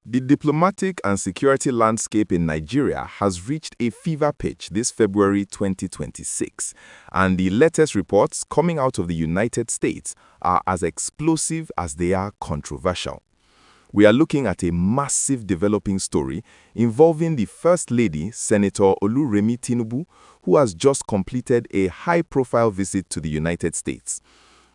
The diplomatic and security landscape in Nigeria has reached a fever pitch this February 2026, and the latest reports coming out of the United States are as explosive as they are controversial. We are looking at a massive developing story involving the First Lady, Senator Oluremi Tinubu, who has just completed a high-profile visit to the United States.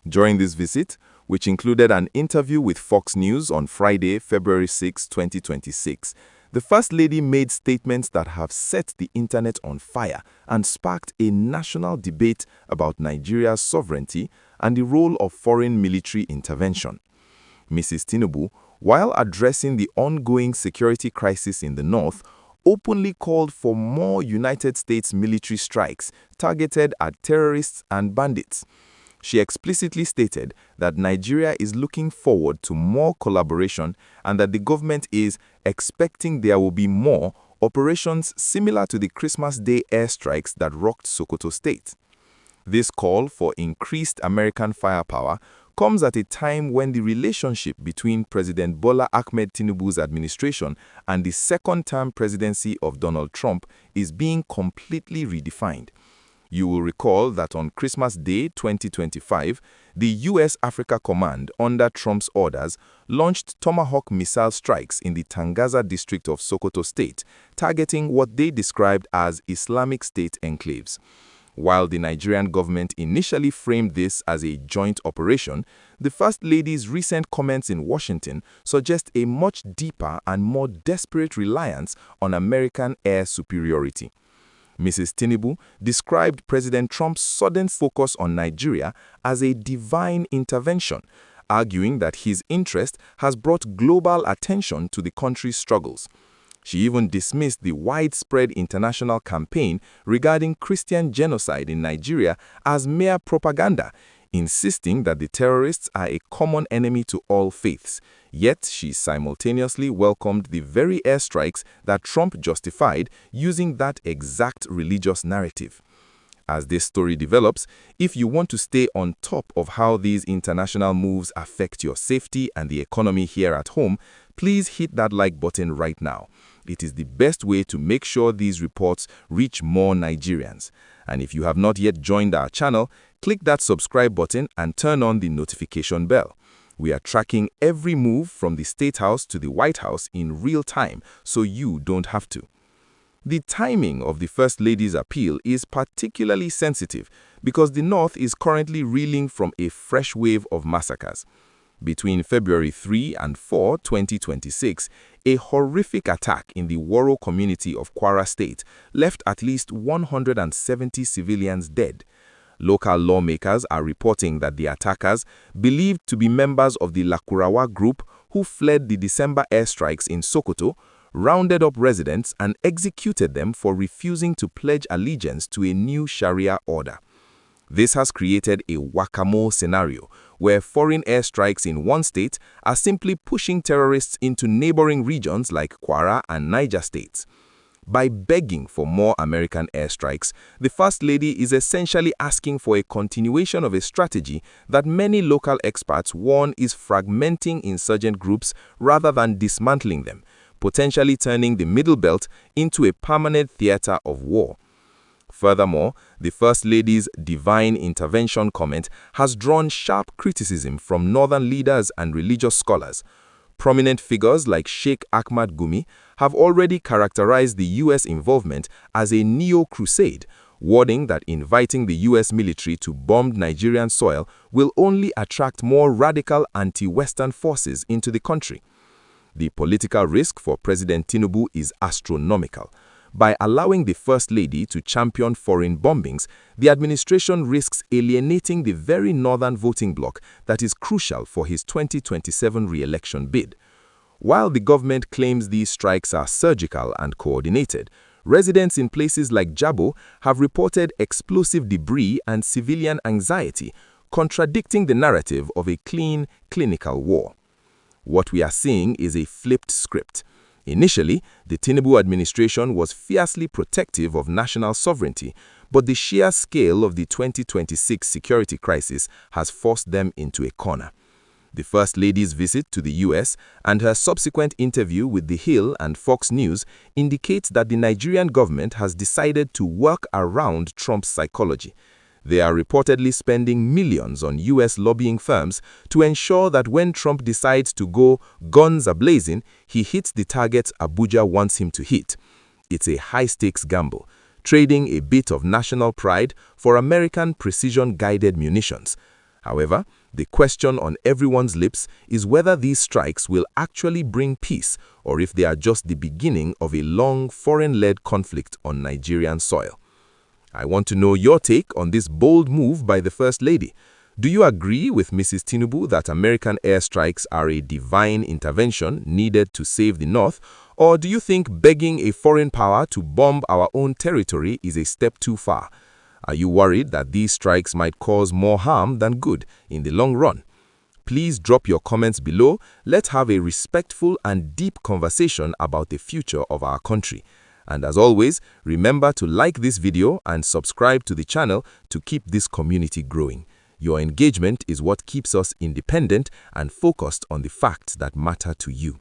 During this visit, which included an interview with Fox News on Friday, February 6, 2026, the First Lady made statements that have set the internet on fire and sparked a national debate about Nigeria's sovereignty and the role of foreign military intervention. Mrs. Tinubu, while addressing the ongoing security crisis in the north, openly called for more United States military strikes targeted at terrorists and bandits. She explicitly stated that Nigeria is looking forward to more collaboration and that the government is expecting there will be more operations similar to the Christmas Day airstrikes that rocked Sokoto State. This call for increased American firepower comes at a time when the relationship between President Bola Ahmed Tinubu's administration and the second-term presidency of Donald Trump is being completely redefined. You will recall that on Christmas Day 2025, the U.S. Africa Command, under Trump's orders, launched Tomahawk missile strikes in the Tangaza district of Sokoto State, targeting what they described as Islamic State enclaves. While the Nigerian government initially framed this as a joint operation, the First Lady's recent comments in Washington suggest a much deeper and more desperate reliance on American air superiority. Mrs. Tinubu described President Trump's sudden focus on Nigeria as a divine intervention, arguing that his interest has brought global attention to the country's struggles. She even dismissed the widespread international campaign regarding Christian genocide in Nigeria as mere propaganda, insisting that the terrorists are a common enemy to all faiths. Yet she simultaneously welcomed the very airstrikes that Trump justified using that exact religious narrative. As this story develops, if you want to stay on top of how these international moves affect your safety and the economy here at home, please hit that like button right now. It is the best way to make sure these reports reach more Nigerians. And if you have not yet joined our channel, click that subscribe button and turn on the notification bell. We are tracking every move from the State House to the White House in real time, so you don't have to. The timing of the First Lady's appeal is particularly sensitive because the North is currently reeling from a fresh wave of massacres. Between February 3 and 4, 2026, a horrific attack in the Woro community of Kwara State left at least 170 civilians dead. Local lawmakers are reporting that the attackers, believed to be members of the Lakurawa group who fled the December airstrikes in Sokoto, rounded up residents and executed them for refusing to pledge allegiance to a new Sharia order. This has created a whack-a-mole scenario where foreign airstrikes in one state are simply pushing terrorists into neighboring regions like Kwara and Niger states. By begging for more American airstrikes, the First Lady is essentially asking for a continuation of a strategy that many local experts warn is fragmenting insurgent groups rather than dismantling them, potentially turning the Middle Belt into a permanent theater of war. Furthermore, the First Lady's divine intervention comment has drawn sharp criticism from northern leaders and religious scholars. Prominent figures like Sheikh Ahmad Gumi have already characterized the U.S. involvement as a neo-crusade, warning that inviting the U.S. military to bomb Nigerian soil will only attract more radical anti-Western forces into the country. The political risk for President Tinubu is astronomical. By allowing the First Lady to champion foreign bombings, the administration risks alienating the very northern voting bloc that is crucial for his 2027 re-election bid. While the government claims these strikes are surgical and coordinated, residents in places like Jabo have reported explosive debris and civilian anxiety, contradicting the narrative of a clean, clinical war. What we are seeing is a flipped script. Initially, the Tinubu administration was fiercely protective of national sovereignty, but the sheer scale of the 2026 security crisis has forced them into a corner. The First Lady's visit to the US and her subsequent interview with The Hill and Fox News indicates that the Nigerian government has decided to work around Trump's psychology. They are reportedly spending millions on US lobbying firms to ensure that when Trump decides to go guns a-blazing, he hits the targets Abuja wants him to hit. It's a high-stakes gamble, trading a bit of national pride for American precision-guided munitions. However, the question on everyone's lips is whether these strikes will actually bring peace or if they are just the beginning of a long foreign-led conflict on Nigerian soil. I want to know your take on this bold move by the First Lady. Do you agree with Mrs. Tinubu that American airstrikes are a divine intervention needed to save the North, or do you think begging a foreign power to bomb our own territory is a step too far? Are you worried that these strikes might cause more harm than good in the long run? Please drop your comments below. Let's have a respectful and deep conversation about the future of our country. And as always, remember to like this video and subscribe to the channel to keep this community growing. Your engagement is what keeps us independent and focused on the facts that matter to you.